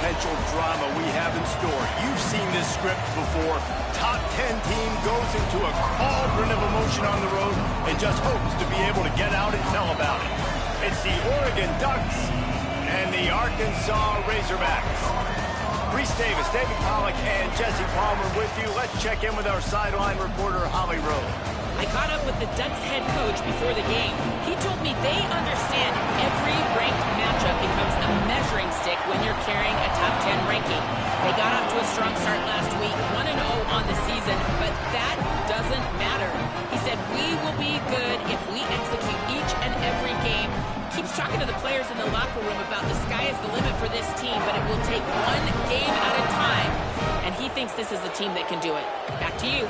potential drama we have in store. You've seen this script before. Top 10 team goes into a cauldron of emotion on the road and just hopes to be able to get out and tell about it. It's the Oregon Ducks and the Arkansas Razorbacks. Reese Davis, David Pollack, and Jesse Palmer with you. Let's check in with our sideline reporter, Holly Rowe. I caught up with the Ducks head coach before the game. He told me they understand every ranked matchup becomes a measuring stick when you're carrying a top 10 ranking. They got off to a strong start last week, 1-0 on the season, but that doesn't matter. He said, we will be good if we execute each and every game. Keeps talking to the players in the locker room about the sky is the limit for this team, but it will take one game at a time, and he thinks this is the team that can do it. Back to you.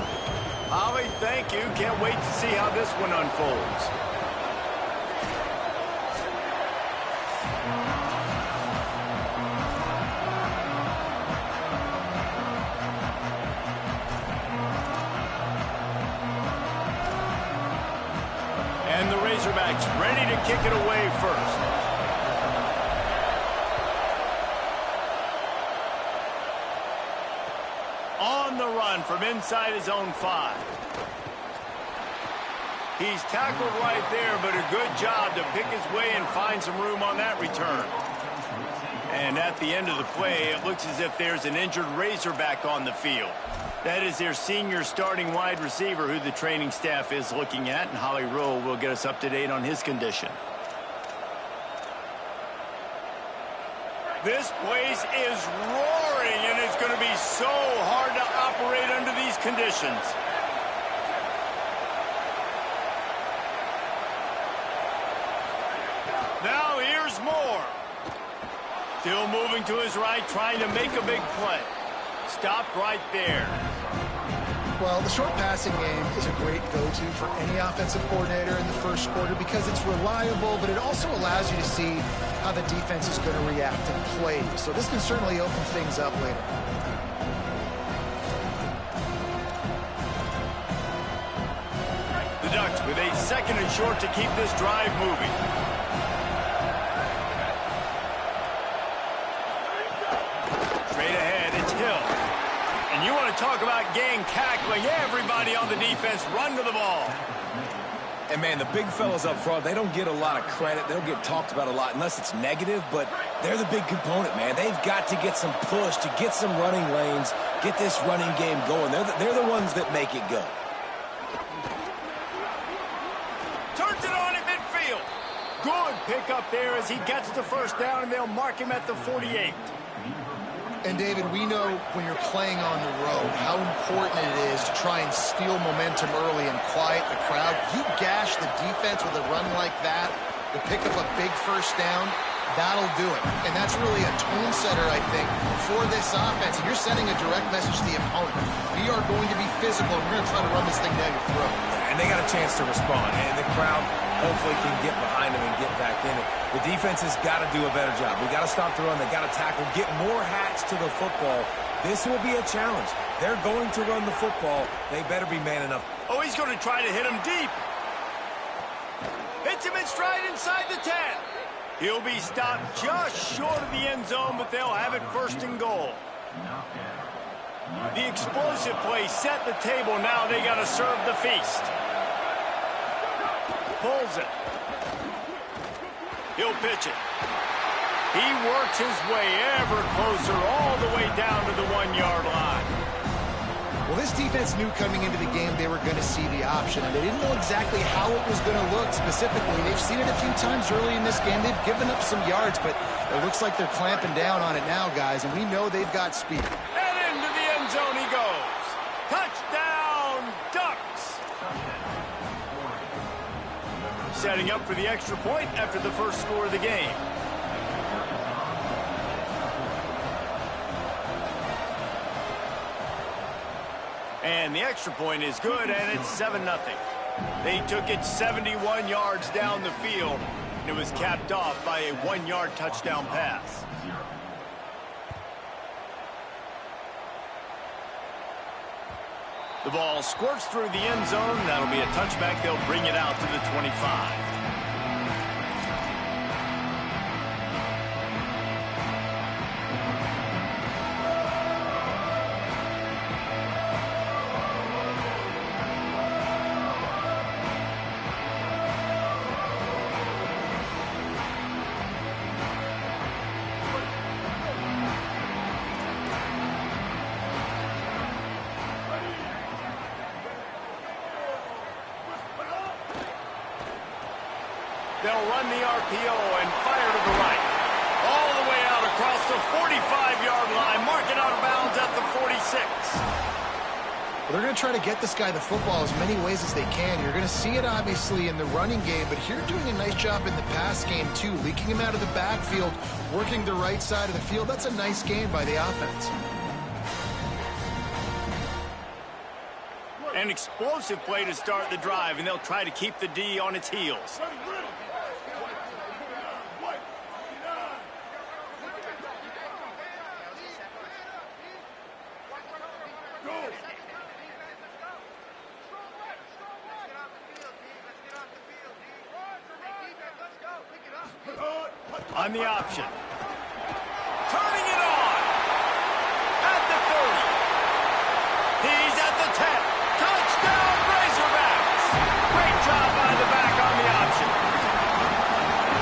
Holly, thank you. Can't wait to see how this one unfolds. And the Razorbacks ready to kick it away first. On the run from inside his own 5. He's tackled right there, but a good job to pick his way and find some room on that return. And at the end of the play, it looks as if there's an injured Razorback on the field. That is their senior starting wide receiver who the training staff is looking at, and Holly Rowe will get us up to date on his condition. This place is roaring, and it's going to be so hard to operate under these conditions. Now here's Moore. Still moving to his right, trying to make a big play. Stopped right there. Well, the short passing game is a great go-to for any offensive coordinator in the first quarter because it's reliable, but it also allows you to see how the defense is going to react and play. So this can certainly open things up later. The Ducks with a 2nd and short to keep this drive moving. Straight ahead, it's Hill. And you want to talk about gang cackling. Everybody on the defense run to the ball. And, man, the big fellas up front, they don't get a lot of credit. They don't get talked about a lot unless it's negative, but they're the big component, man. They've got to get some push, to get some running lanes, get this running game going. They're the ones that make it go. Turns it on at midfield. Good pick up there as he gets the first down, and they'll mark him at the 48. And, David, we know when you're playing on the road how important it is to try and steal momentum early and quiet the crowd. You gash the defense with a run like that to pick up a big first down, that'll do it. And that's really a tone setter, I think, for this offense. And you're sending a direct message to the opponent. We are going to be physical, and we're going to try to run this thing down your throat. And they got a chance to respond, and the crowd hopefully can get behind them and get back in it. The defense has got to do a better job. We got to stop the run. They got to tackle, get more hats to the football. This will be a challenge. They're going to run the football. They better be man enough. Oh, he's going to try to hit him deep. Hits him in stride inside the 10. He'll be stopped just short of the end zone, but they'll have it 1st and goal. The explosive play set the table. Now they got to serve the feast. Pulls it. He'll pitch it. He works his way ever closer all the way down to the 1-yard line. Well, this defense knew coming into the game they were going to see the option, and they didn't know exactly how it was going to look specifically. They've seen it a few times early in this game. They've given up some yards, but it looks like they're clamping down on it now, guys, and we know they've got speed. And into the end zone he goes. Touchdown, Ducks! Setting up for the extra point after the first score of the game. And the extra point is good, and it's 7-0. They took it 71 yards down the field, and it was capped off by a 1-yard touchdown pass. The ball squirts through the end zone. That'll be a touchback. They'll bring it out to the 25. They'll run the RPO and fire to the right. All the way out across the 45-yard line. Mark it out of bounds at the 46. Well, they're going to try to get this guy the football as many ways as they can. You're going to see it, obviously, in the running game, but here doing a nice job in the pass game, too. Leaking him out of the backfield, working the right side of the field. That's a nice game by the offense. An explosive play to start the drive, and they'll try to keep the D on its heels. On the option. Turning it on. At the 30. He's at the 10. Touchdown, Razorbacks. Great job by the back on the option.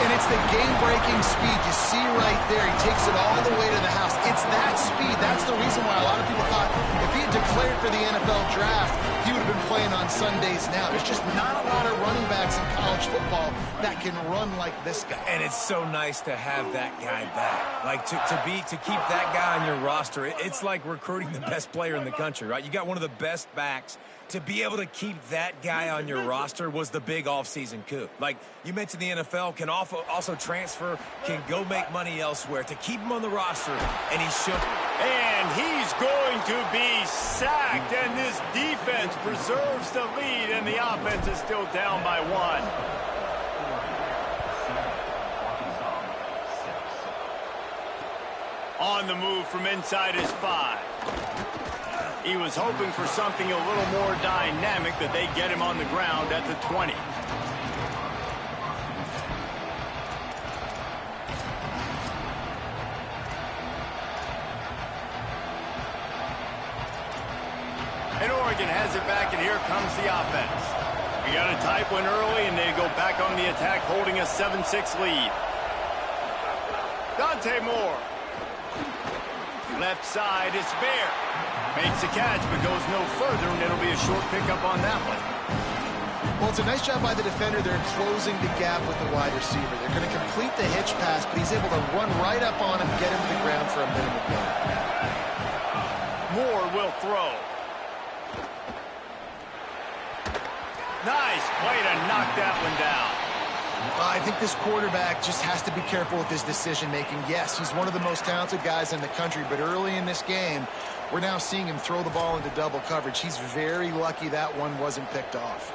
And it's the game-breaking speed. You see right there, he takes it all the way to the house. It's that speed. That's the reason why a lot of people thought if he had declared for the NFL draft, he would have been playing on Sundays now. There's just not a lot of running backs in college football that can run like this guy. And it's so nice to have that guy back. Like, to keep that guy on your roster, it's like recruiting the best player in the country, right? You got one of the best backs. To be able to keep that guy on your roster was the big offseason coup. Like you mentioned, the NFL can also transfer, can go make money elsewhere. To keep him on the roster, and he should. And he's going to be sacked, and this defense preserves the lead, and the offense is still down by 1. On the move from inside his 5. He was hoping for something a little more dynamic, but they get him on the ground at the 20. And Oregon has it back, and here comes the offense. We got a tight one early, and they go back on the attack, holding a 7-6 lead. Dante Moore. Left side, it's Bear. Makes the catch, but goes no further, and it'll be a short pickup on that one. Well, it's a nice job by the defender. They're closing the gap with the wide receiver. They're going to complete the hitch pass, but he's able to run right up on him, get him to the ground for a minimum gain. Moore will throw. Nice play to knock that one down. I think this quarterback just has to be careful with his decision-making. Yes, he's one of the most talented guys in the country, but early in this game, we're now seeing him throw the ball into double coverage. He's very lucky that one wasn't picked off.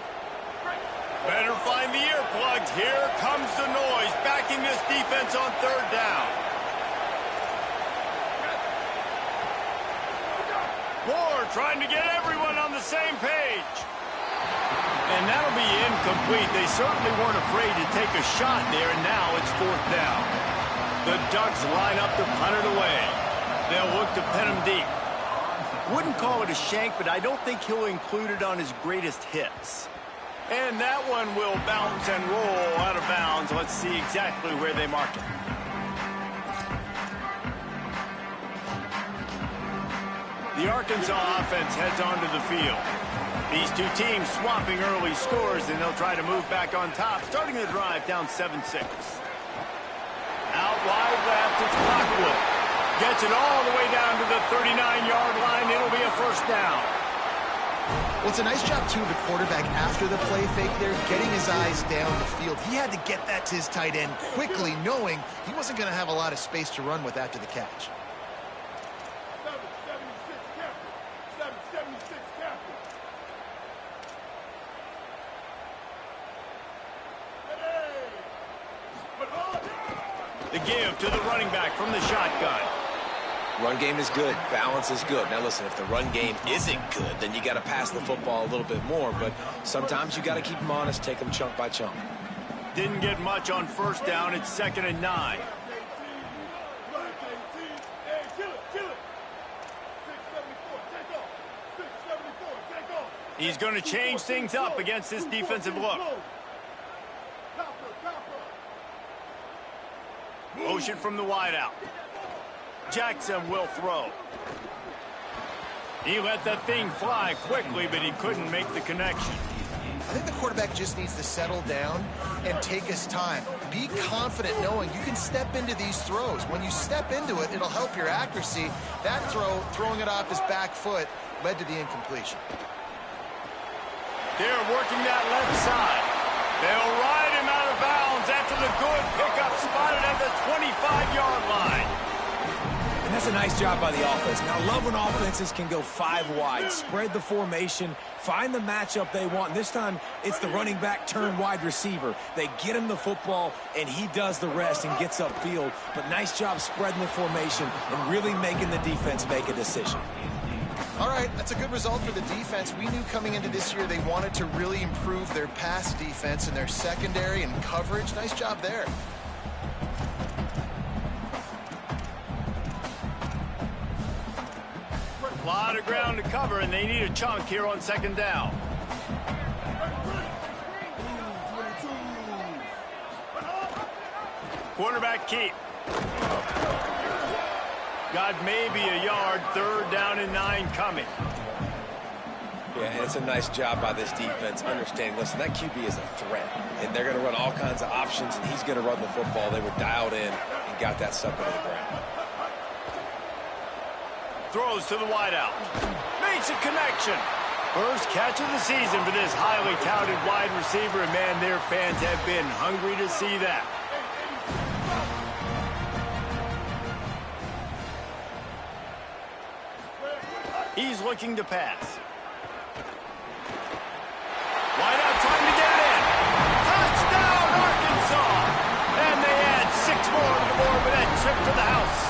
Better find the earplugs. Here comes the noise, backing this defense on 3rd down. Moore trying to get everyone on the same page. And that'll be incomplete. They certainly weren't afraid to take a shot there, and now it's 4th down. The Ducks line up to punt it away. They'll look to pin him deep. Wouldn't call it a shank, but I don't think he'll include it on his greatest hits. And that one will bounce and roll out of bounds. Let's see exactly where they mark it. The Arkansas offense heads onto the field. These two teams swapping early scores, and they'll try to move back on top, starting the drive down 7-6. Out wide left, it's Lockwood. Gets it all the way down to the 39-yard line. It'll be a 1st down. Well, it's a nice job, too, of the quarterback after the play fake there, getting his eyes down the field. He had to get that to his tight end quickly, knowing he wasn't going to have a lot of space to run with after the catch. The give to the running back from the shotgun. Run game is good. Balance is good. Now, listen, if the run game isn't good, then you got to pass the football a little bit more. But sometimes you got to keep them honest, take them chunk by chunk. Didn't get much on 1st down. It's 2nd and 9. He's going to change things up against this defensive look. Motion from the wideout. Jackson will throw. He let that thing fly quickly, but he couldn't make the connection. I think the quarterback just needs to settle down and take his time. Be confident knowing you can step into these throws. When you step into it, it'll help your accuracy. That throw, throwing it off his back foot, led to the incompletion. They're working that left side. They'll ride him out of bounds after the good pickup spotted at the 25-yard line. And that's a nice job by the offense. Now, I love when offenses can go 5 wide, spread the formation, find the matchup they want. And this time, it's the running back turned wide receiver. They get him the football, and he does the rest and gets upfield. But nice job spreading the formation and really making the defense make a decision. All right, that's a good result for the defense. We knew coming into this year they wanted to really improve their pass defense and their secondary and coverage. Nice job there. A lot of ground to cover, and they need a chunk here on second down. Quarterback keep. Got maybe a yard, 3rd down and 9 coming. Yeah, and it's a nice job by this defense understanding, listen, that QB is a threat, and they're going to run all kinds of options, and he's going to run the football. They were dialed in and got that sucker to the ground. Throws to the wideout. Makes a connection. First catch of the season for this highly touted wide receiver, and man, their fans have been hungry to see that. He's looking to pass. Wideout trying to get in. Touchdown, Arkansas! And they add 6 more to the board with that trip to the house.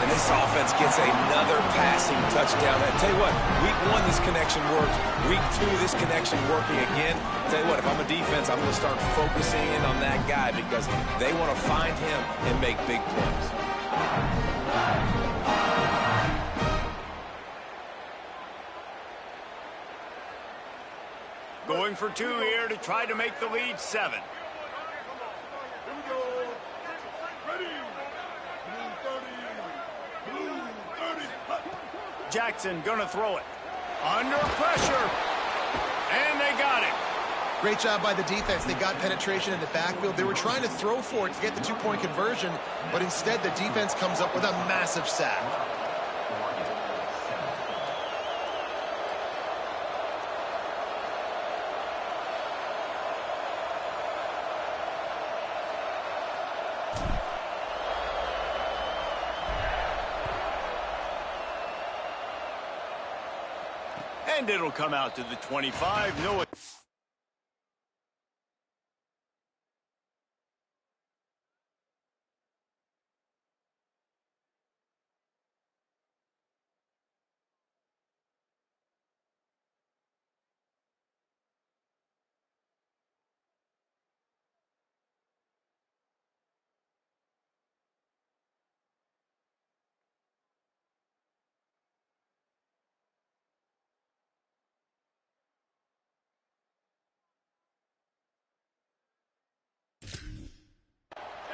And this offense gets another passing touchdown. I tell you what, week 1, this connection worked. Week 2, this connection working again. I tell you what, if I'm a defense, I'm going to start focusing in on that guy because they want to find him and make big plays. Going for 2 here to try to make the lead 7. Jackson gonna throw it. Under pressure. And they got it. Great job by the defense. They got penetration in the backfield. They were trying to throw for it to get the 2-point conversion, but instead the defense comes up with a massive sack. And it'll come out to the 25. No.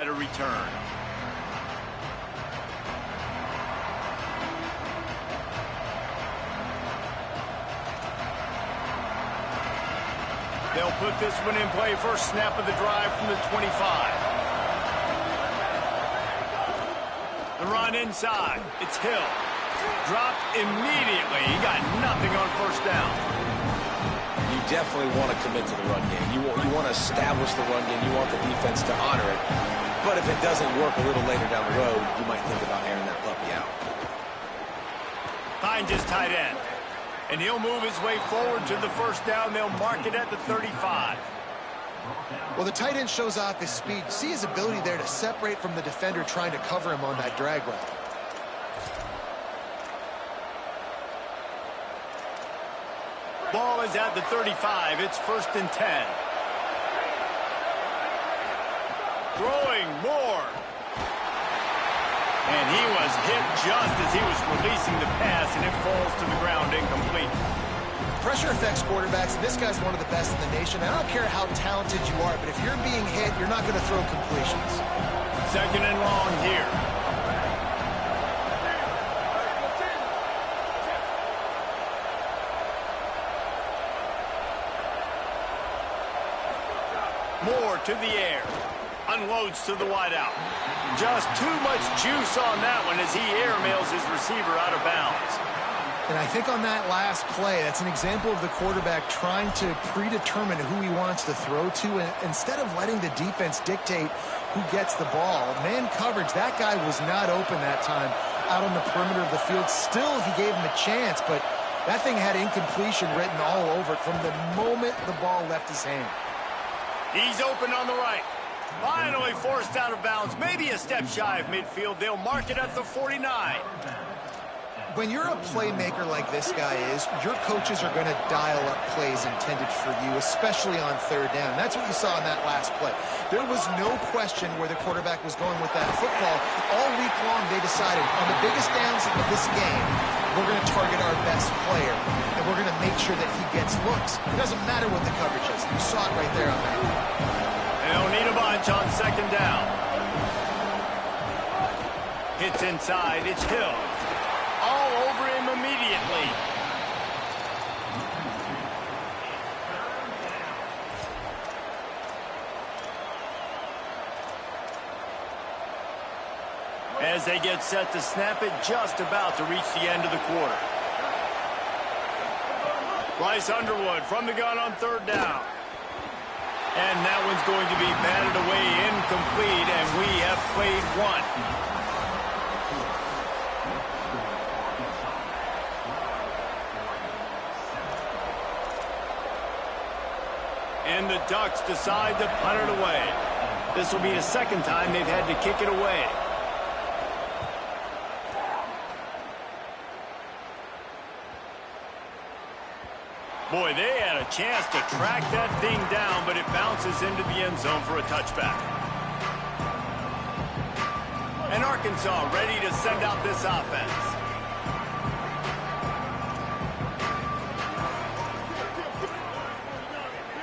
At a return. They'll put this one in play. First snap of the drive from the 25. The run inside. It's Hill. Dropped immediately. He got nothing on first down. You definitely want to commit to the run game. You want to establish the run game. You want the defense to honor it. But if it doesn't work a little later down the road, you might think about airing that puppy out. Finds his tight end. And he'll move his way forward to the first down. They'll mark it at the 35. Well, the tight end shows off his speed. See his ability there to separate from the defender trying to cover him on that drag route. Ball is at the 35. It's 1st and 10. Throwing more. And he was hit just as he was releasing the pass, and it falls to the ground incomplete. Pressure affects quarterbacks, and this guy's one of the best in the nation. I don't care how talented you are, but if you're being hit, you're not going to throw completions. 2nd and long here. Moore to the air. Unloads to the wideout. Just too much juice on that one as he airmails his receiver out of bounds. And I think on that last play, that's an example of the quarterback trying to predetermine who he wants to throw to, and instead of letting the defense dictate who gets the ball. Man coverage, that guy was not open that time out on the perimeter of the field. Still, he gave him a chance, but that thing had incompletion written all over it from the moment the ball left his hand. He's open on the right. Finally forced out of bounds, maybe a step shy of midfield. They'll mark it at the 49. When you're a playmaker like this guy is, your coaches are going to dial up plays intended for you, especially on third down. That's what you saw in that last play. There was no question where the quarterback was going with that football. All week long, they decided on the biggest downs of this game, we're going to target our best player, and we're going to make sure that he gets looks. It doesn't matter what the coverage is. You saw it right there on that. They don't need a bunch on second down. Hits inside. It's Hill. All over him immediately. As they get set to snap it, just about to reach the end of the quarter. Bryce Underwood from the gun on third down. And that one's going to be batted away incomplete, and we have played one. And the Ducks decide to punt it away. This will be the second time they've had to kick it away. Boy, they had a chance to track that thing down, but it bounces into the end zone for a touchback. And Arkansas ready to send out this offense.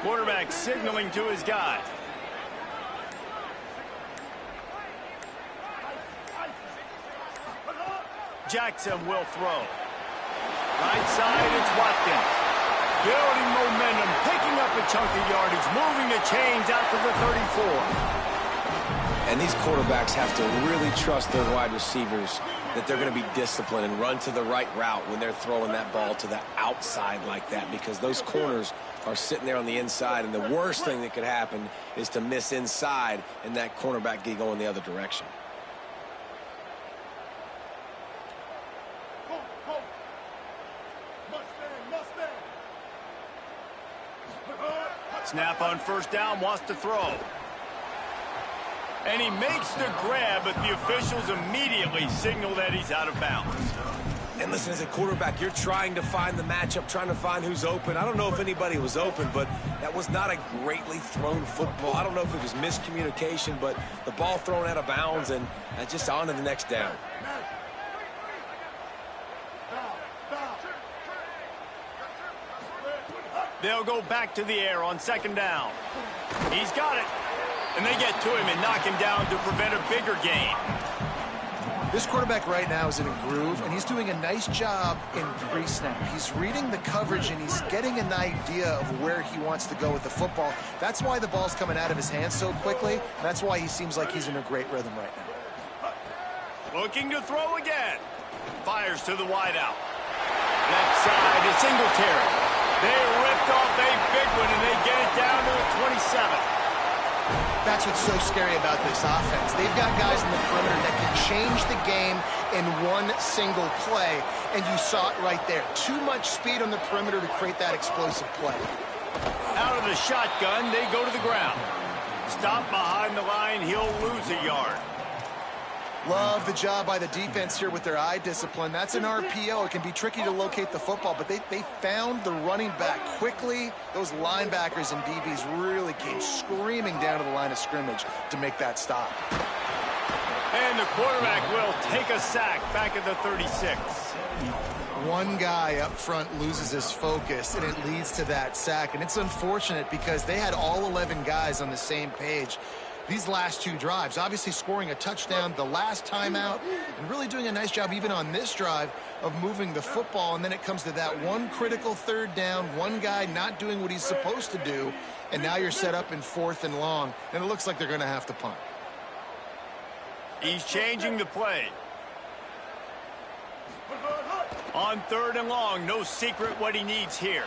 Quarterback signaling to his guy. Jackson will throw. Right side, it's Watkins. Building momentum, picking up a chunk of yardage, moving the chains out to the 34. And these quarterbacks have to really trust their wide receivers that they're going to be disciplined and run to the right route when they're throwing that ball to the outside like that, because those corners are sitting there on the inside, and the worst thing that could happen is to miss inside and that cornerback get going the other direction. Snap on first down, wants to throw. And he makes the grab, but the officials immediately signal that he's out of bounds. And listen, as a quarterback, you're trying to find the matchup, trying to find who's open. I don't know if anybody was open, but that was not a greatly thrown football. I don't know if it was miscommunication, but the ball thrown out of bounds and just on to the next down. They'll go back to the air on second down. He's got it. And they get to him and knock him down to prevent a bigger gain. This quarterback right now is in a groove, and he's doing a nice job in pre-snap. He's reading the coverage, and he's getting an idea of where he wants to go with the football. That's why the ball's coming out of his hands so quickly. That's why he seems like he's in a great rhythm right now. Looking to throw again. Fires to the wideout. Left side is Singletary. They ripped off a big one, and they get it down to the 27. That's what's so scary about this offense. They've got guys in the perimeter that can change the game in one single play, and you saw it right there. Too much speed on the perimeter to create that explosive play. Out of the shotgun, they go to the ground. Stop behind the line, he'll lose a yard. Love the job by the defense here with their eye discipline. That's an RPO. It can be tricky to locate the football, but they found the running back quickly. Those linebackers and DBs really came screaming down to the line of scrimmage to make that stop. And the quarterback will take a sack back at the 36. One guy up front loses his focus, and it leads to that sack. And it's unfortunate because they had all 11 guys on the same page. these last two drives. Obviously scoring a touchdown the last time out and really doing a nice job even on this drive of moving the football. And then it comes to that one critical third down, one guy not doing what he's supposed to do, and now you're set up in 4th and long, and it looks like they're going to have to punt. He's changing the play. On 3rd and long, no secret what he needs here.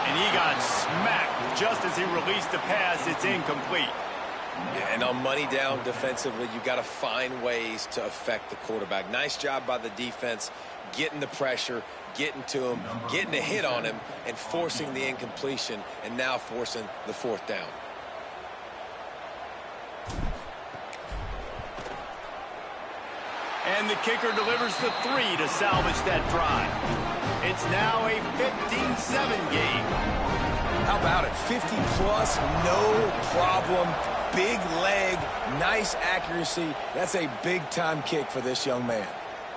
And he got smacked just as he released the pass. It's incomplete. Yeah, and on money down defensively, you got to find ways to affect the quarterback. Nice job by the defense, getting the pressure, getting to him, getting a hit on him, and forcing the incompletion, and now forcing the 4th down. And the kicker delivers the 3 to salvage that drive. It's now a 15-7 game. How about it? 50-plus, no problem. Big leg, nice accuracy. That's a big-time kick for this young man.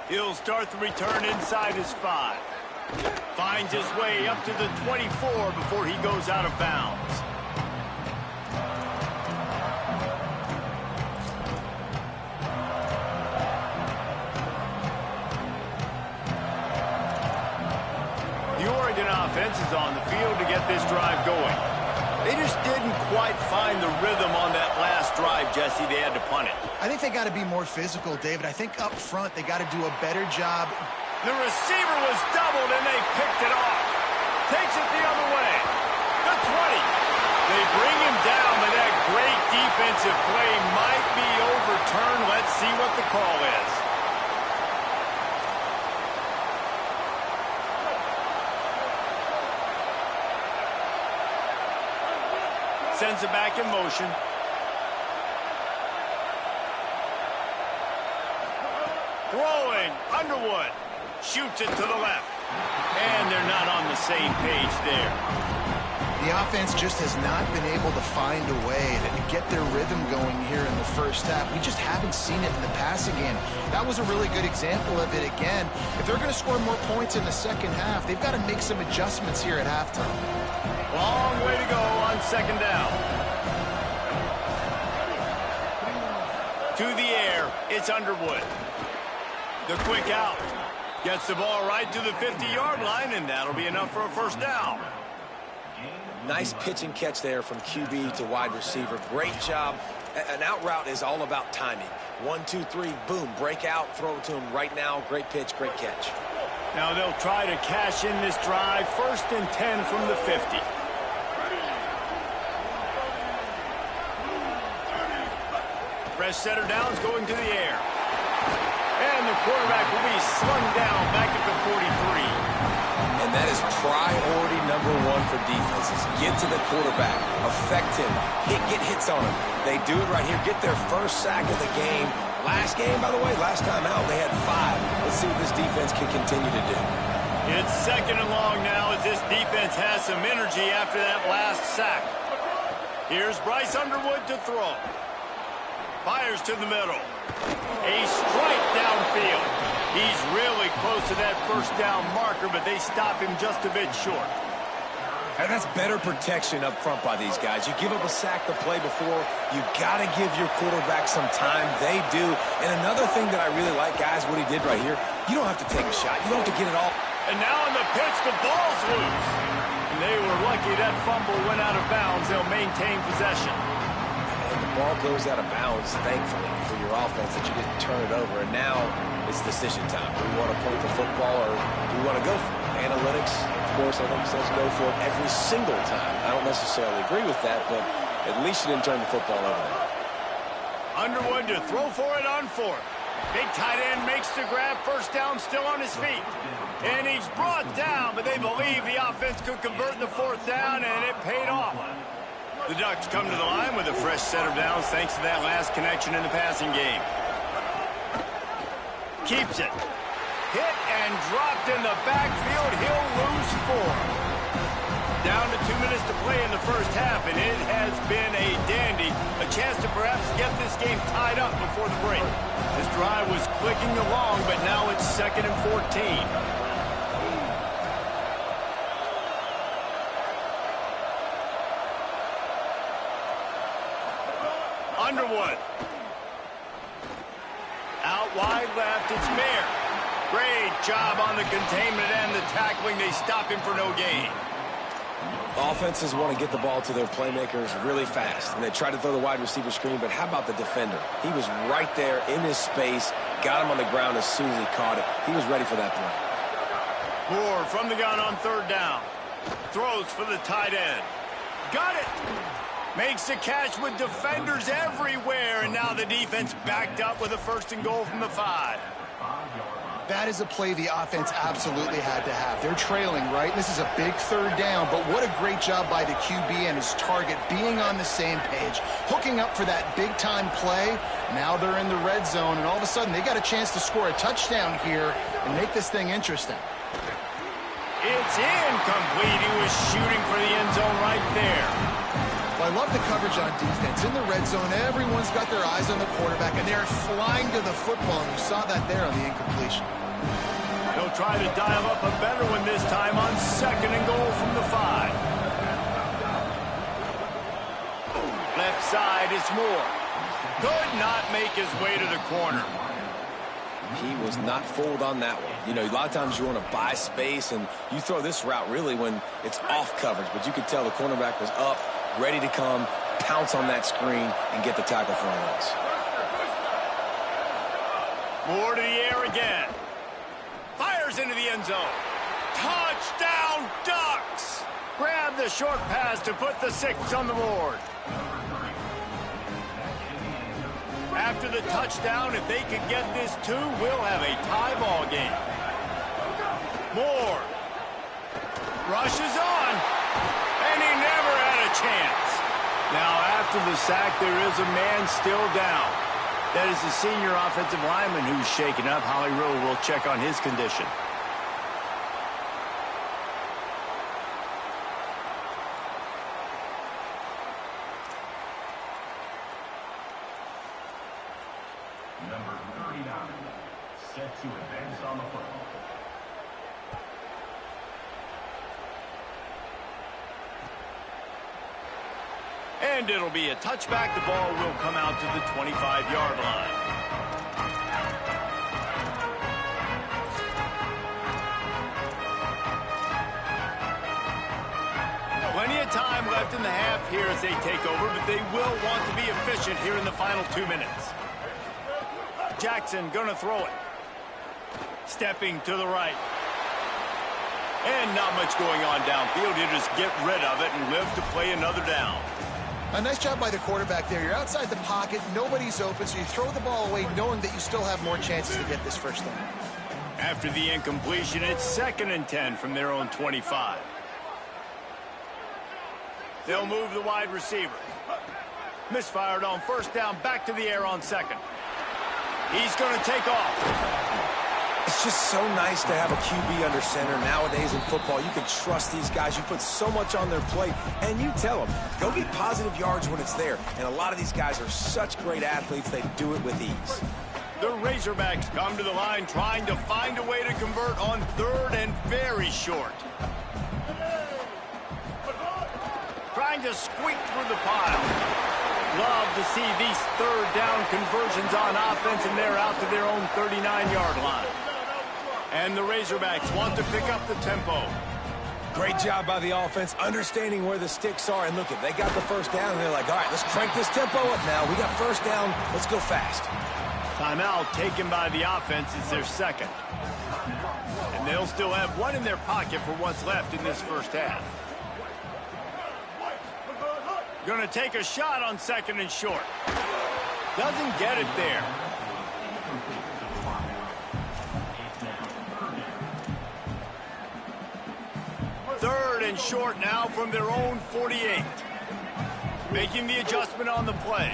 He'll start the return inside his 5. Finds his way up to the 24 before he goes out of bounds. The Oregon offense is on the field to get this drive going. They just didn't quite find the rhythm on that last drive, Jesse. They had to punt it. I think they got to be more physical, David. I think up front they got to do a better job. The receiver was doubled, and they picked it off. Takes it the other way. The 20. They bring him down, but that great defensive play might be overturned. Let's see what the call is. Sends it back in motion. Throwing, Underwood. Shoots it to the left. And they're not on the same page there. The offense just has not been able to find a way to get their rhythm going here in the first half. We just haven't seen it in the passing game. That was a really good example of it again. If they're going to score more points in the second half, they've got to make some adjustments here at halftime. Long way to go on 2nd down. To the air, it's Underwood. The quick out. Gets the ball right to the 50-yard line, and that'll be enough for a 1st down. Nice pitch and catch there from QB to wide receiver. Great job. An out route is all about timing. 1, 2, 3, boom, break out, throw it to him right now. Great pitch, great catch. Now they'll try to cash in this drive. 1st and 10 from the 50. Fresh setter downs going to the air. And the quarterback will be slung down back at the 43. And that is priority #1 for defenses. Get to the quarterback, affect him, get hits on him. They do it right here, get their first sack of the game. Last game, by the way, last time out, they had 5. Let's see what this defense can continue to do. It's 2nd and long now as this defense has some energy after that last sack. Here's Bryce Underwood to throw. Fires to the middle. A strike downfield. He's really close to that 1st down marker, but they stop him just a bit short. And that's better protection up front by these guys. You give up a sack the play before, you got to give your quarterback some time. They do. And another thing that I really like, guys, what he did right here, you don't have to take a shot. You don't have to get it all. And now on the pitch, the ball's loose. And they were lucky that fumble went out of bounds. They'll maintain possession. And the ball goes out of bounds, thankfully, for your offense that you didn't turn it over. And now it's decision time. Do we want to punt the football or do we want to go for it? Analytics, of course, I think says go for it every single time. I don't necessarily agree with that, but at least you didn't turn the football over there. Underwood to throw for it on 4th. Big tight end makes the grab. 1st down, still on his feet. And he's brought down, but they believe the offense could convert the 4th down, and it paid off. The Ducks come to the line with a fresh set of downs thanks to that last connection in the passing game. Keeps it. Hit and dropped in the backfield. He'll lose 4. Down to 2 minutes to play in the first half, and it has been a dandy. A chance to perhaps get this game tied up before the break. This drive was clicking along, but now it's 2nd and 14. Underwood. Out wide left, it's Mayer. Great job on the containment and the tackling. They stop him for no gain. Offenses want to get the ball to their playmakers really fast, and they try to throw the wide receiver screen, but how about the defender? He was right there in his space, got him on the ground as soon as he caught it. He was ready for that play. Moore from the gun on third down. Throws for the tight end. Got it! Makes the catch with defenders everywhere, and now the defense backed up with a 1st and goal from the 5. That is a play the offense absolutely had to have. They're trailing, right? This is a big 3rd down, but what a great job by the QB and his target being on the same page, hooking up for that big-time play. Now they're in the red zone, and all of a sudden they got a chance to score a touchdown here and make this thing interesting. It's incomplete. He was shooting for the end zone right there. Well, I love the coverage on defense. In the red zone, everyone's got their eyes on the quarterback, and they're flying to the football, and you saw that there on the incompletion. They'll try to dial up a better one this time on 2nd and goal from the 5. Left side, it's Moore. Could not make his way to the corner. He was not fooled on that one. You know, a lot of times you want to buy space, and you throw this route really when it's off coverage, but you could tell the cornerback was up, ready to come, pounce on that screen, and get the tackle for a loss. Moore to the air again. Fires into the end zone. Touchdown, Ducks! Grab the short pass to put the 6 on the board. After the touchdown, if they could get this 2, we'll have a tie ball game. Moore rushes on, and he never had a chance. Now, after the sack, there is a man still down. That is the senior offensive lineman who's shaken up. Holly Rowe will check on his condition. Number 39, set to advance on the football. And it'll be a touchback. The ball will come out to the 25-yard line. Plenty of time left in the half here as they take over, but they will want to be efficient here in the final 2 minutes. Jackson gonna throw it. Stepping to the right. And not much going on downfield. He'll just get rid of it and live to play another down. A nice job by the quarterback there. You're outside the pocket, nobody's open, so you throw the ball away knowing that you still have more chances to get this 1st down. After the incompletion, it's 2nd and 10 from their own 25. They'll move the wide receiver. Misfired on 1st down, back to the air on 2nd. He's going to take off. It's just so nice to have a QB under center nowadays in football. You can trust these guys. You put so much on their plate, and you tell them, go get positive yards when it's there. And a lot of these guys are such great athletes, they do it with ease. The Razorbacks come to the line trying to find a way to convert on 3rd and very short. Trying to squeak through the pile. Love to see these 3rd down conversions on offense, and they're out to their own 39-yard line. And the Razorbacks want to pick up the tempo. Great job by the offense, understanding where the sticks are. And look, they got the 1st down, and they're like, all right, let's crank this tempo up now. We got 1st down. Let's go fast. Timeout taken by the offense. It's their 2nd. And they'll still have 1 in their pocket for what's left in this 1st half. Going to take a shot on 2nd and short. Doesn't get it there. Third and short now from their own 48. Making the adjustment on the play.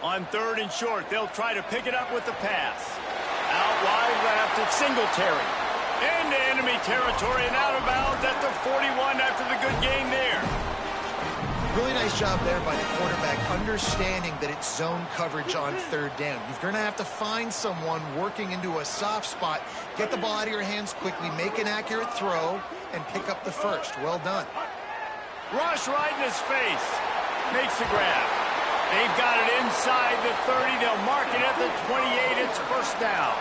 On 3rd and short, they'll try to pick it up with the pass. Out wide left, it's Singletary. Into enemy territory and out of bounds at the 41 after the good gain there. Really nice job there by the quarterback, understanding that it's zone coverage on third down. You're going to have to find someone working into a soft spot, get the ball out of your hands quickly, make an accurate throw, and pick up the first. Well done. Rush right in his face. Makes the grab. They've got it inside the 30. They'll mark it at the 28. It's first down.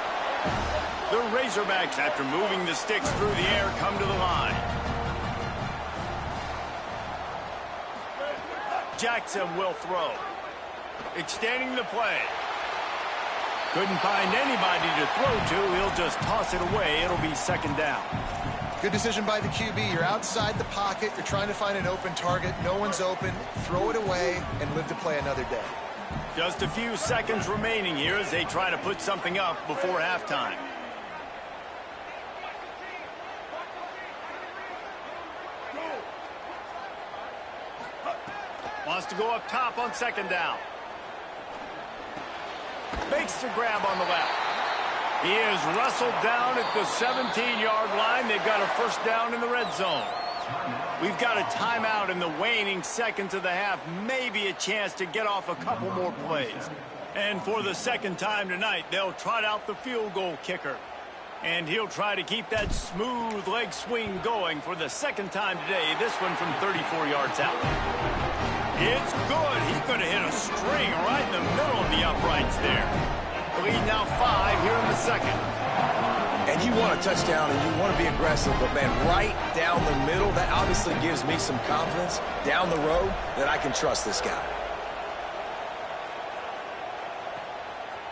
The Razorbacks, after moving the sticks through the air, come to the line. Jackson will throw. Extending the play. Couldn't find anybody to throw to. He'll just toss it away. It'll be second down. Good decision by the QB. You're outside the pocket. You're trying to find an open target. No one's open. Throw it away and live to play another day. Just a few seconds remaining here as they try to put something up before halftime. Wants to go up top on second down. Makes the grab on the left. He is wrestled down at the 17-yard line. They've got a first down in the red zone. We've got a timeout in the waning seconds of the half. Maybe a chance to get off a couple more plays. And for the second time tonight, they'll trot out the field goal kicker. And he'll try to keep that smooth leg swing going for the second time today. This one from 34 yards out. It's good. He could have hit a string right in the middle of the uprights there. The lead now 5 here in the second. And you want a touchdown and you want to be aggressive, but man, right down the middle, that obviously gives me some confidence down the road that I can trust this guy.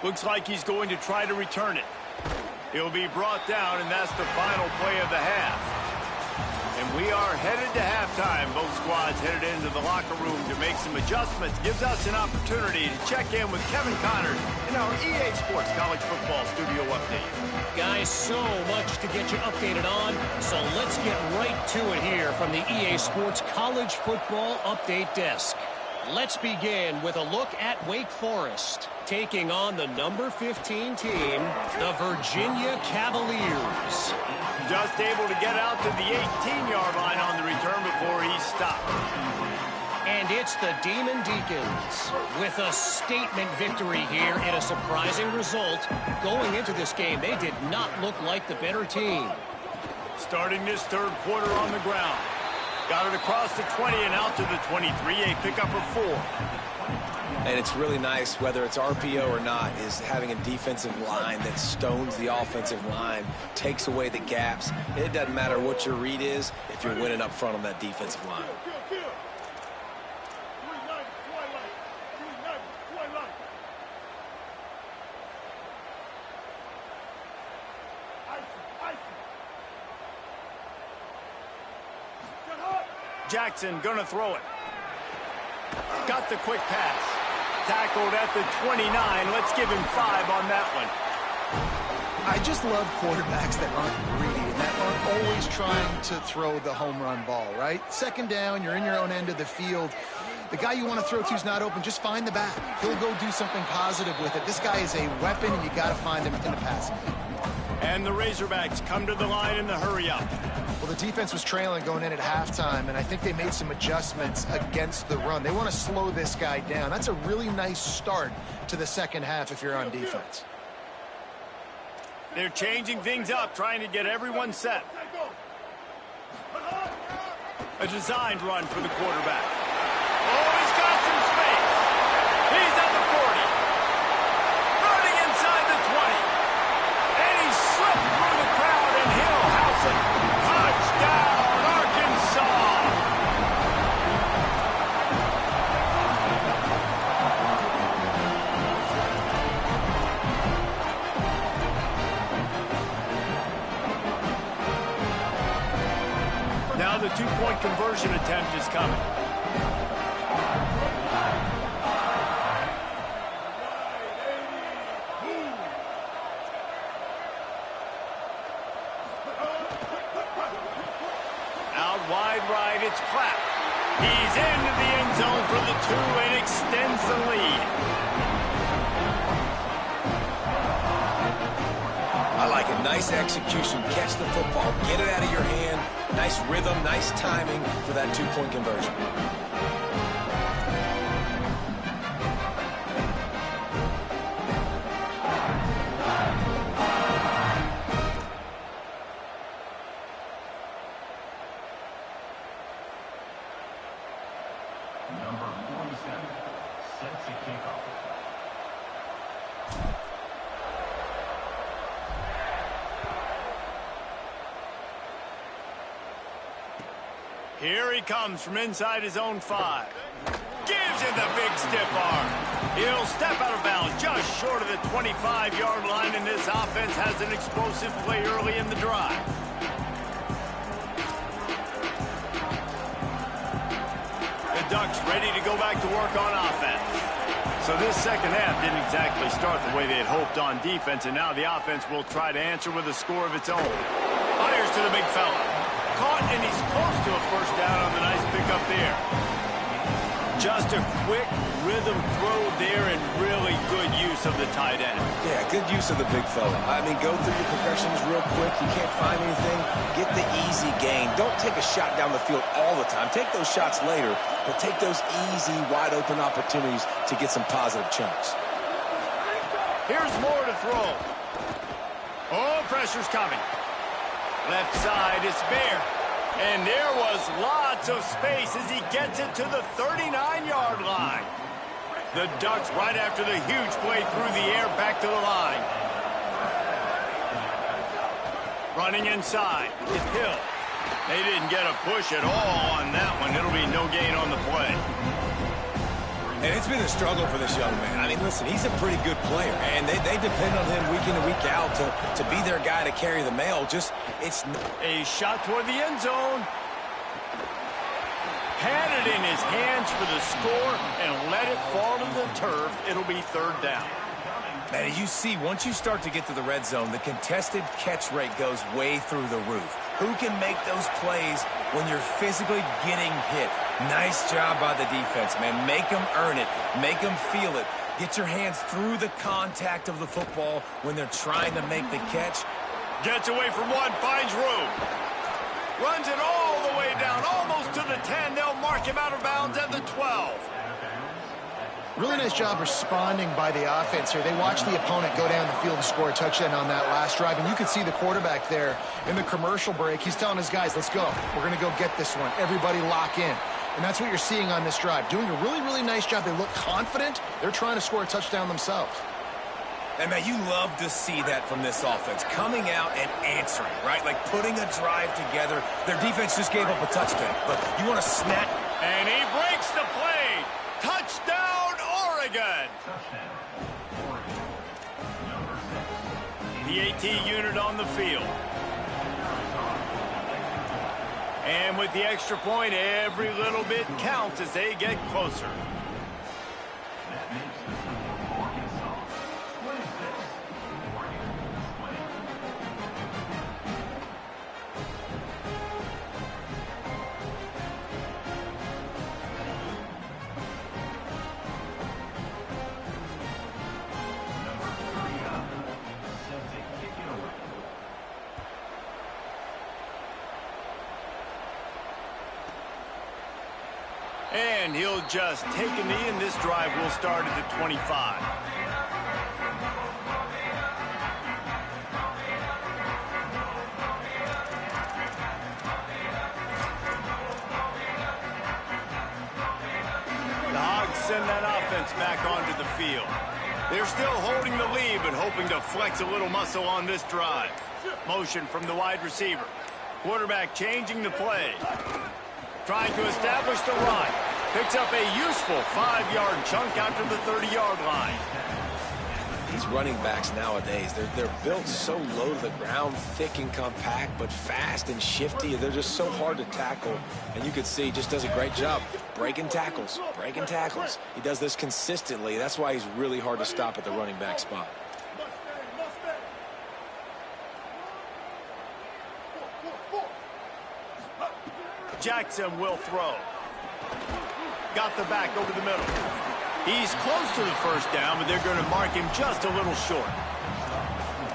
Looks like he's going to try to return it. He'll be brought down, and that's the final play of the half. And we are headed to halftime. Both squads headed into the locker room to make some adjustments. Gives us an opportunity to check in with Kevin Connors in our EA Sports College Football Studio Update. Guys, so much to get you updated on, so let's get right to it here from the EA Sports College Football Update Desk. Let's begin with a look at Wake Forest, taking on the number 15 team, the Virginia Cavaliers. Just able to get out to the 18-yard line on the return before he stopped. And it's the Demon Deacons with a statement victory here in a surprising result. Going into this game, they did not look like the better team. Starting this third quarter on the ground. Got it across the 20 and out to the 23, a pickup of 4. And it's really nice, whether it's RPO or not, is having a defensive line that stones the offensive line, takes away the gaps. It doesn't matter what your read is if you're winning up front on that defensive line. Jackson gonna throw it. Got the quick pass. Tackled at the 29. Let's give him 5 on that one. I just love quarterbacks that aren't greedy and that aren't always trying to throw the home run ball, right? Second down, you're in your own end of the field. The guy you want to throw to is not open. Just find the back. He'll go do something positive with it. This guy is a weapon, and you got to find him in the passing game. And the Razorbacks come to the line in the hurry-up. Well, the defense was trailing going in at halftime, and I think they made some adjustments against the run. They want to slow this guy down. That's a really nice start to the second half if you're on defense. They're changing things up, trying to get everyone set. A designed run for the quarterback. Oh, he's got some space. He's at the 40. Running inside the 20. And he slipped through the crowd, and he'll house it. Touchdown, Arkansas! Now the two-point conversion attempt is coming. Out wide right, it's Clapp. He's into the end zone for the 2 and extends the lead. I like it. Nice execution. Catch the football. Get it out of your hand. Nice rhythm, nice timing for that two-point conversion. Here he comes from inside his own 5. Gives him the big stiff arm. He'll step out of bounds just short of the 25-yard line, and this offense has an explosive play early in the drive. The Ducks ready to go back to work on offense. So this second half didn't exactly start the way they had hoped on defense, and now the offense will try to answer with a score of its own. Fires to the big fella. Caught, and he's close to a first down on the nice pickup there. Just a quick rhythm throw there and really good use of the tight end. Yeah, good use of the big fella. I mean, go through your progressions real quick. You can't find anything. Get the easy gain. Don't take a shot down the field all the time. Take those shots later, but take those easy, wide-open opportunities to get some positive chunks. Here's more to throw. Oh, pressure's coming. Left side, it's bare. And there was lots of space as he gets it to the 39-yard line. The Ducks right after the huge play through the air back to the line. Running inside, it's Hill. They didn't get a push at all on that one. It'll be no gain on the play. And it's been a struggle for this young man. I mean, listen, he's a pretty good player, and they depend on him week in and week out to be their guy to carry the mail. Just, it's... A shot toward the end zone. Had it in his hands for the score and let it fall to the turf. It'll be third down. Man, you see, once you start to get to the red zone, the contested catch rate goes way through the roof. Who can make those plays when you're physically getting hit? Nice job by the defense, man. Make them earn it. Make them feel it. Get your hands through the contact of the football when they're trying to make the catch. Gets away from one, finds room. Runs it all the way down, almost to the 10. They'll mark him out of bounds at the 12. Really nice job responding by the offense here. They watched the opponent go down the field and score a touchdown on that last drive, and you could see the quarterback there in the commercial break. He's telling his guys, let's go. We're going to go get this one. Everybody lock in. And that's what you're seeing on this drive. Doing a really, really nice job. They look confident. They're trying to score a touchdown themselves. And, man, you love to see that from this offense. Coming out and answering, right? Like putting a drive together. Their defense just gave up a touchdown, but you want to snap. And he breaks the play. Touchdown, Oregon. The AT unit on the field. And with the extra point, every little bit counts as they get closer. And he'll just take a knee, and this drive will start at the 25. The Hogs send that offense back onto the field. They're still holding the lead, but hoping to flex a little muscle on this drive. Motion from the wide receiver. Quarterback changing the play. Trying to establish the run. Picks up a useful 5-yard chunk after the 30-yard line. These running backs nowadays, they're built so low to the ground, thick and compact, but fast and shifty. They're just so hard to tackle. And you can see he just does a great job breaking tackles, breaking tackles. He does this consistently. That's why he's really hard to stop at the running back spot. Jackson will throw. Got the back over the middle. He's close to the first down, but they're going to mark him just a little short.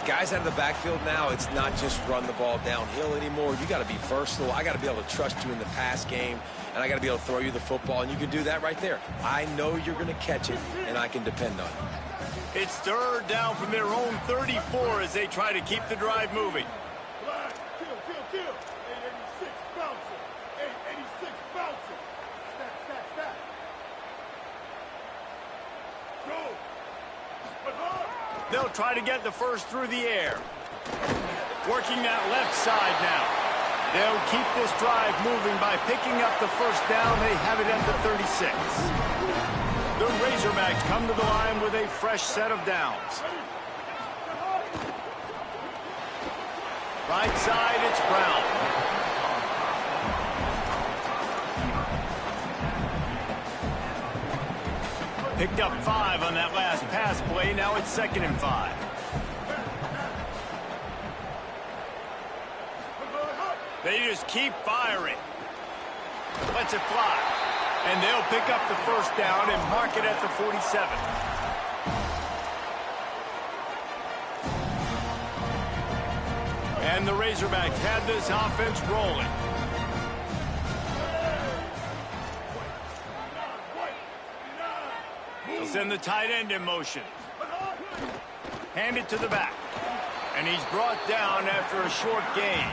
Guys out of the backfield now, it's not just run the ball downhill anymore. You got to be versatile. I got to be able to trust you in the pass game, and I got to be able to throw you the football, and you can do that right there. I know you're going to catch it, and I can depend on it. It's third down from their own 34 as they try to keep the drive moving. They'll try to get the first through the air. Working that left side now. They'll keep this drive moving by picking up the first down. They have it at the 36. The Razorbacks come to the line with a fresh set of downs. Right side, it's Brown. Picked up 5 on that last pass play. Now it's 2nd and 5. They just keep firing. Lets it fly. And they'll pick up the first down and mark it at the 47. And the Razorbacks had this offense rolling. They'll send the tight end in motion. Hand it to the back. And he's brought down after a short gain.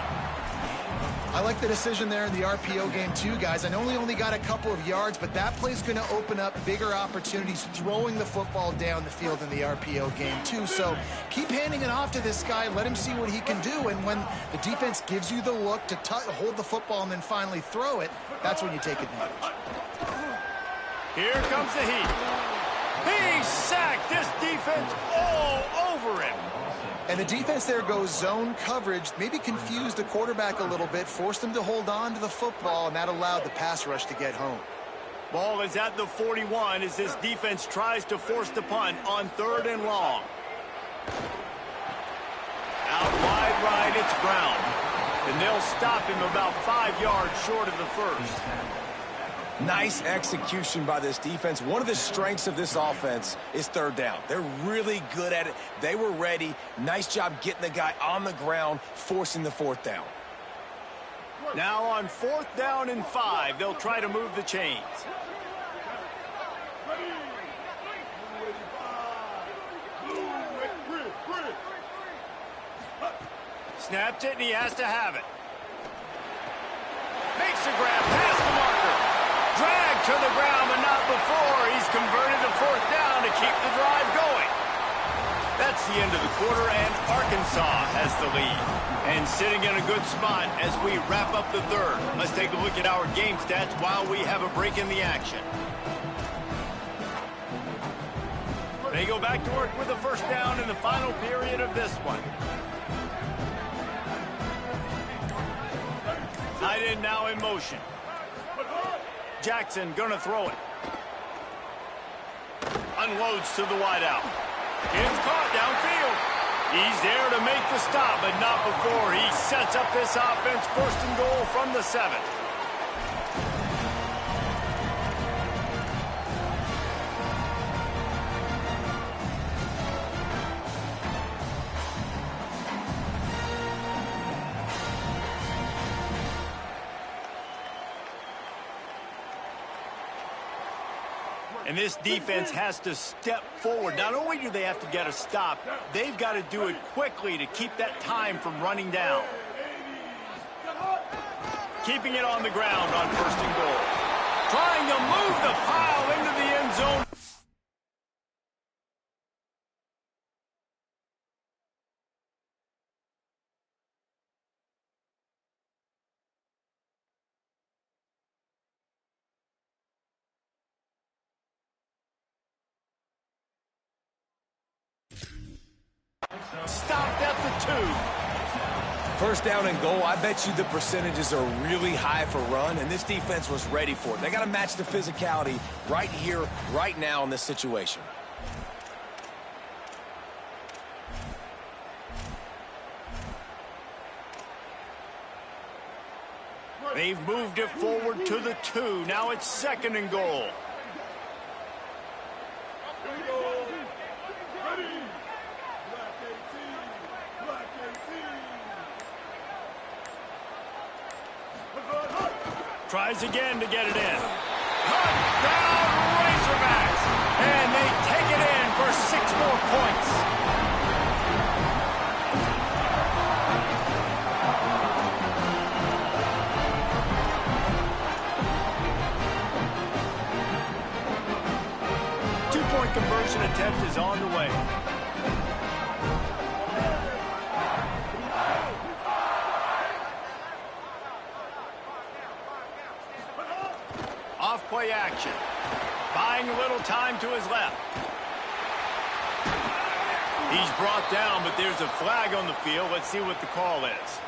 I like the decision there in the RPO game too, guys. I know he only got a couple of yards, but that play's going to open up bigger opportunities throwing the football down the field in the RPO game too. So keep handing it off to this guy. Let him see what he can do. And when the defense gives you the look to hold the football and then finally throw it, that's when you take advantage. Here comes the heat. He sacked this defense all over him. And the defense there goes zone coverage, maybe confused the quarterback a little bit, forced him to hold on to the football, and that allowed the pass rush to get home. Ball is at the 41 as this defense tries to force the punt on 3rd and long. Out wide right, it's Brown. And they'll stop him about 5 yards short of the first. Nice execution by this defense. One of the strengths of this offense is 3rd down. They're really good at it. They were ready. Nice job getting the guy on the ground, forcing the 4th down. Now on 4th down and 5, they'll try to move the chains. Snaps it, and he has to have it. Makes the grab past the marker. Drag to the ground, but not before. He's converted the 4th down to keep the drive going. That's the end of the quarter, and Arkansas has the lead. And sitting in a good spot as we wrap up the 3rd. Let's take a look at our game stats while we have a break in the action. They go back to work with the first down in the final period of this one. Tight end now in motion. Jackson gonna throw it. Unloads to the wideout. It's caught downfield. He's there to make the stop, but not before he sets up this offense 1st and goal from the 7th. And this defense has to step forward. Not only do they have to get a stop, they've got to do it quickly to keep that time from running down. Keeping it on the ground on 1st and goal. Trying to move the pile into the end zone. Stopped at the 2. 1st down and goal. I bet you the percentages are really high for run, and this defense was ready for it. They got to match the physicality right here, right now in this situation. They've moved it forward to the 2. Now it's 2nd and goal. Tries again to get it in. Touchdown Razorbacks! And they take it in for 6 more points. Two-point conversion attempt is on the way. play action. Buying a little time to his left. He's brought down, but there's a flag on the field. Let's see what the call is.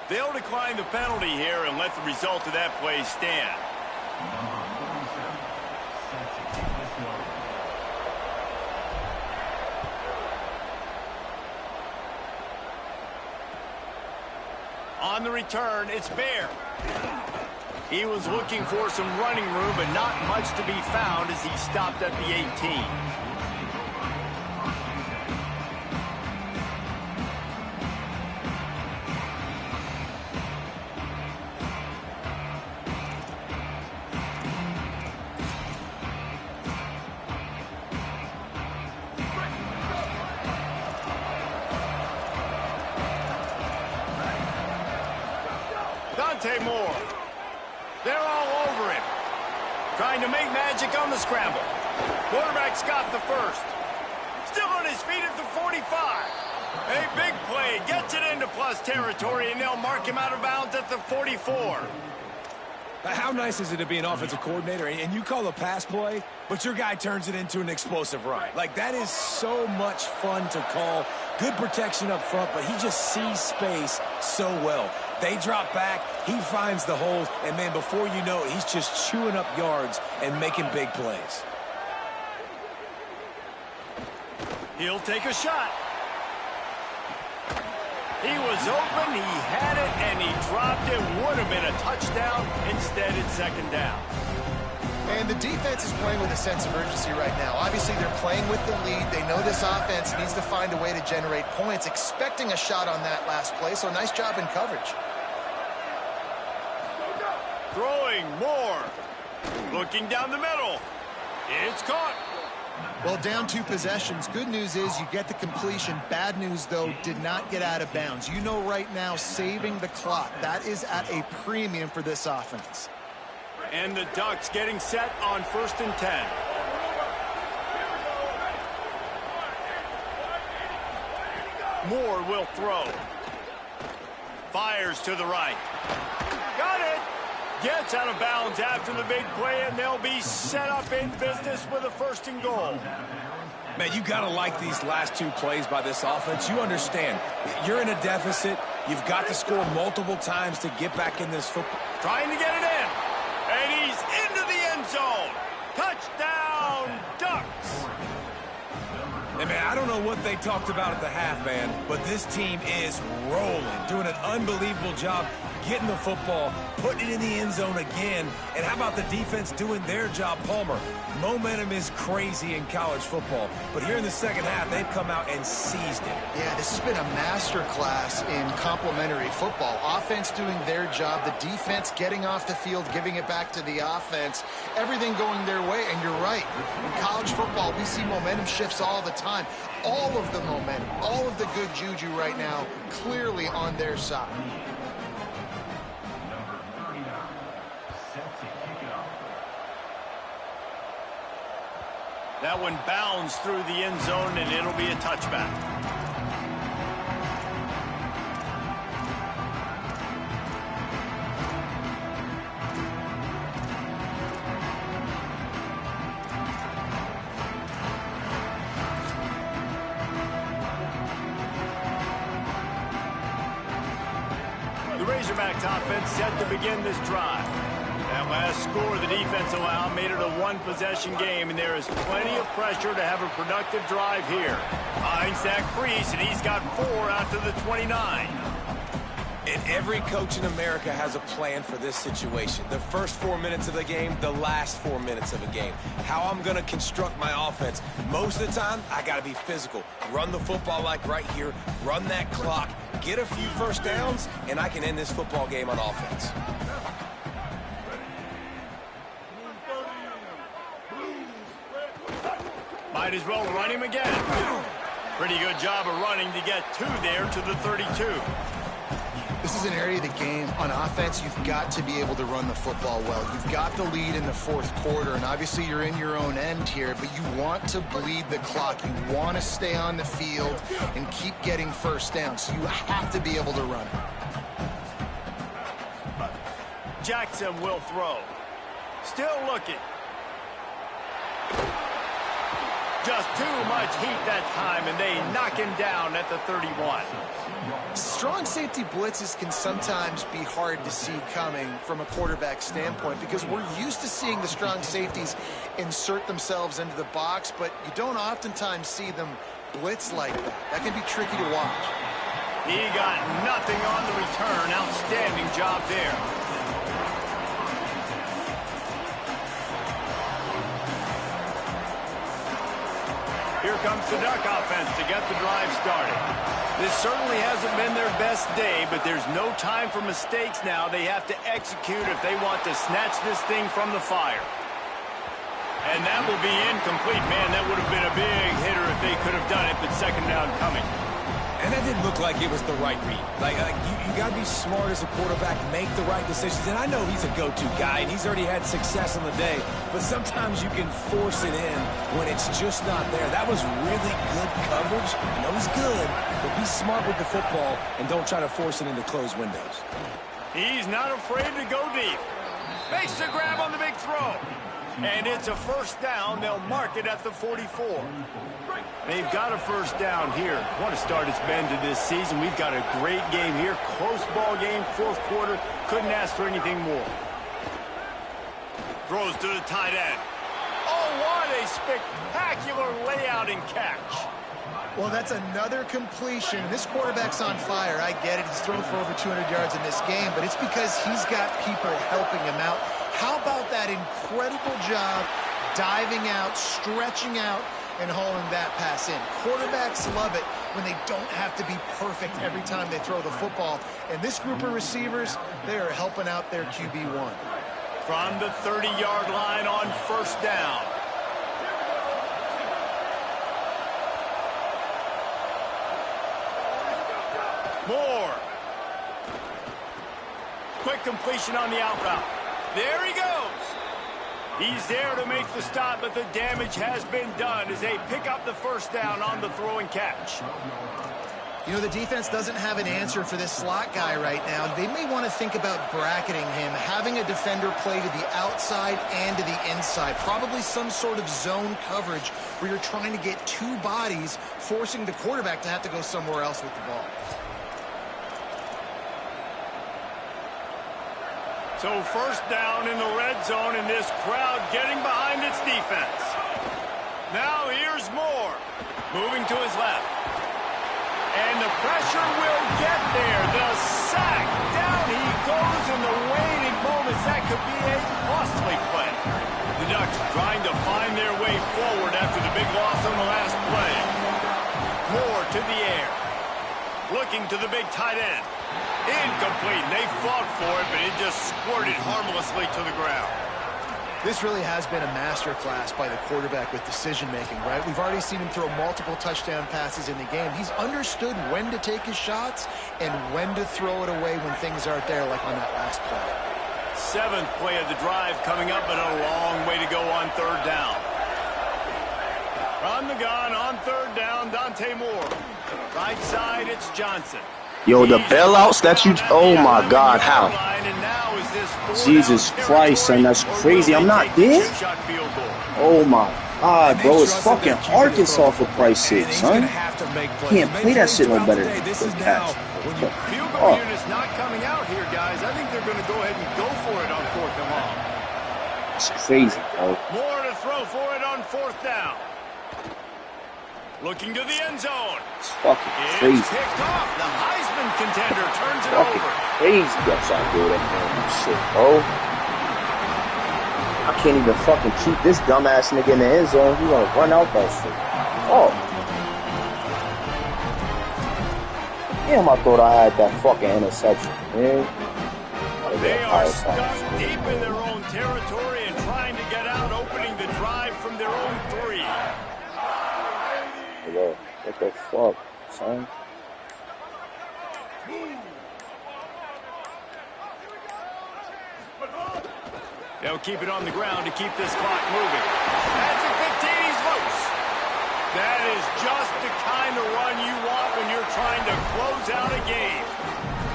They'll decline the penalty here and let the result of that play stand. On the return, it's Bear. He was looking for some running room, but not much to be found as he stopped at the 18. Moore. They're all over him. Trying to make magic on the scramble. Quarterback's got the first. Still on his feet at the 45. A big play. Gets it into plus territory, and they'll mark him out of bounds at the 44. How nice is it to be an offensive coordinator and you call a pass play, but your guy turns it into an explosive run? Like, that is so much fun to call. Good protection up front, but he just sees space so well. They drop back, he finds the holes, and, man, before you know it, he's just chewing up yards and making big plays. He'll take a shot. He was open, he had it, and he dropped it. Would have been a touchdown. Instead, it's second down. And the defense is playing with a sense of urgency right now. Obviously, they're playing with the lead. They know this offense needs to find a way to generate points, expecting a shot on that last play, so nice job in coverage. Throwing Moore. Looking down the middle. It's caught. Well, down 2 possessions. Good news is you get the completion. Bad news, though, did not get out of bounds. You know right now, saving the clock. That is at a premium for this offense. And the Ducks getting set on 1st and 10. Moore will throw. Fires to the right. Got it. Gets out of bounds after the big play, and they'll be set up in business with a 1st and goal. Man, you got to like these last 2 plays by this offense. You understand, you're in a deficit. You've got to score multiple times to get back in this football. Trying to get it in. And he's into the end zone. Touchdown, Ducks. And, man, I don't know what they talked about at the half, man, but this team is rolling, doing an unbelievable job getting the football, putting it in the end zone again. And how about the defense doing their job, Palmer? Momentum is crazy in college football, but here in the second half, they've come out and seized it. Yeah, this has been a masterclass in complementary football. Offense doing their job, the defense getting off the field, giving it back to the offense, everything going their way. And you're right, in college football, we see momentum shifts all the time. All of the momentum, all of the good juju right now, clearly on their side. That one bounds through the end zone, and it'll be a touchback. The Razorbacks offense set to begin this drive. That last score the defense allowed made it a 1-possession game, and there is plenty of pressure to have a productive drive here. Finds that crease, and he's got 4 out to the 29. And every coach in America has a plan for this situation. The first 4 minutes of the game, the last 4 minutes of a game. How I'm going to construct my offense. Most of the time, I got to be physical. Run the football like right here. Run that clock. Get a few first downs, and I can end this football game on offense. Might as well run him again. Pretty good job of running to get 2 there to the 32. This is an area of the game. On offense, you've got to be able to run the football well. You've got the lead in the 4th quarter, and obviously you're in your own end here, but you want to bleed the clock. You want to stay on the field and keep getting first down, so you have to be able to run. Jackson will throw. Still looking. Just too much heat that time, and they knock him down at the 31. Strong safety blitzes can sometimes be hard to see coming from a quarterback standpoint because we're used to seeing the strong safeties insert themselves into the box, but you don't oftentimes see them blitz like that. That can be tricky to watch. He got nothing on the return. Outstanding job there. Here comes the Duck offense to get the drive started. This certainly hasn't been their best day, but there's no time for mistakes now. They have to execute if they want to snatch this thing from the fire. And that will be incomplete. Man, that would have been a big hitter if they could have done it, but second down coming. And that didn't look like it was the right read. You got to be smart as a quarterback, make the right decisions. And I know he's a go-to guy, and he's already had success on the day. But sometimes you can force it in when it's just not there. That was really good coverage. I know he's good, but be smart with the football and don't try to force it into closed windows. He's not afraid to go deep. Makes the grab on the big throw. And it's a first down. They'll mark it at the 44. They've got a first down here. What a start it's been to this season. We've got a great game here. Close ball game, fourth quarter. Couldn't ask for anything more. Throws to the tight end. Oh, what a spectacular layout and catch. Well, that's another completion. This quarterback's on fire. I get it. He's thrown for over 200 yards in this game, but it's because he's got people helping him out. How about that incredible job diving out, stretching out, and hauling that pass in? Quarterbacks love it when they don't have to be perfect every time they throw the football. And this group of receivers, they are helping out their QB1. From the 30-yard line on first down. Moore. Quick completion on the out route. There he goes. He's there to make the stop, but the damage has been done as they pick up the first down on the throw and catch. You know, the defense doesn't have an answer for this slot guy right now. They may want to think about bracketing him, having a defender play to the outside and to the inside. Probably some sort of zone coverage where you're trying to get two bodies, forcing the quarterback to have to go somewhere else with the ball. So first down in the red zone, and this crowd getting behind its defense. Now here's Moore, moving to his left. And the pressure will get there. The sack. Down he goes in the waning moments. That could be a costly play. The Ducks trying to find their way forward after the big loss on the last play. Moore to the air. Looking to the big tight end. Incomplete. They fought for it, but it just squirted harmlessly to the ground. This really has been a masterclass by the quarterback with decision-making, right? We've already seen him throw multiple touchdown passes in the game. He's understood when to take his shots and when to throw it away when things aren't there, like on that last play. Seventh play of the drive coming up, but a long way to go on third down. On the gun on third down, Dante Moore. Right side, it's Johnson. Yo, the bailouts that you... Oh, my God, how? Jesus Christ, son, that's crazy. I'm not there? Oh, my God, bro. It's fucking Arkansas, for Christ's sake, son. Can't play that shit no better than this catch. Field goal unit's not coming out here, guys. I think they're going to go ahead and go for it on fourth and long. It's crazy, bro. More to throw for it on fourth down. Looking to the end zone. It's fucking crazy. It's picked off. The Heisman contender turns it fucking over. Crazy. That's how I do that damn shit, bro. I can't even fucking keep this dumbass nigga in the end zone. He gonna run out that shit. Oh. Damn, I thought I had that fucking interception, man. They are stuck deep in their own territory and trying to get out, opening the drive from their own 3. Yo, what the fuck, son? They'll keep it on the ground to keep this clock moving. At the 15, he's loose. That is just the kind of run you want when you're trying to close out a game.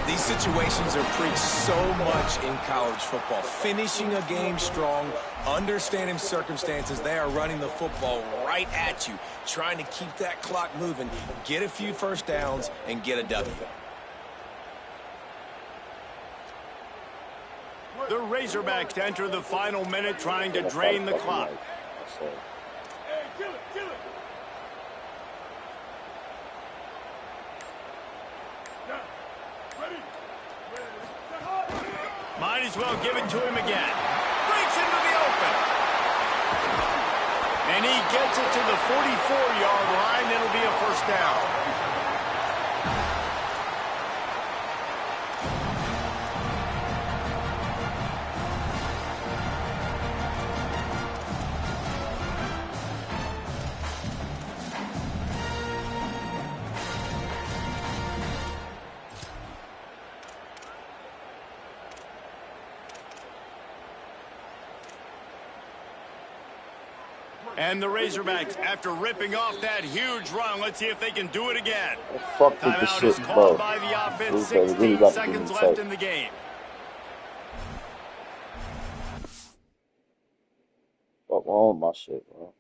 These situations are preached so much in college football. Finishing a game strong, understanding circumstances. They are running the football right at you, trying to keep that clock moving, get a few first downs, and get a W. The Razorbacks enter the final minute trying to drain the clock. Might as well give it to him again. Breaks into the open. And he gets it to the 44-yard line. It'll be a first down. And the Razorbacks, after ripping off that huge run, let's see if they can do it again. Timeout is called by the offense. 16 seconds left in the game. Fuck all my shit, bro.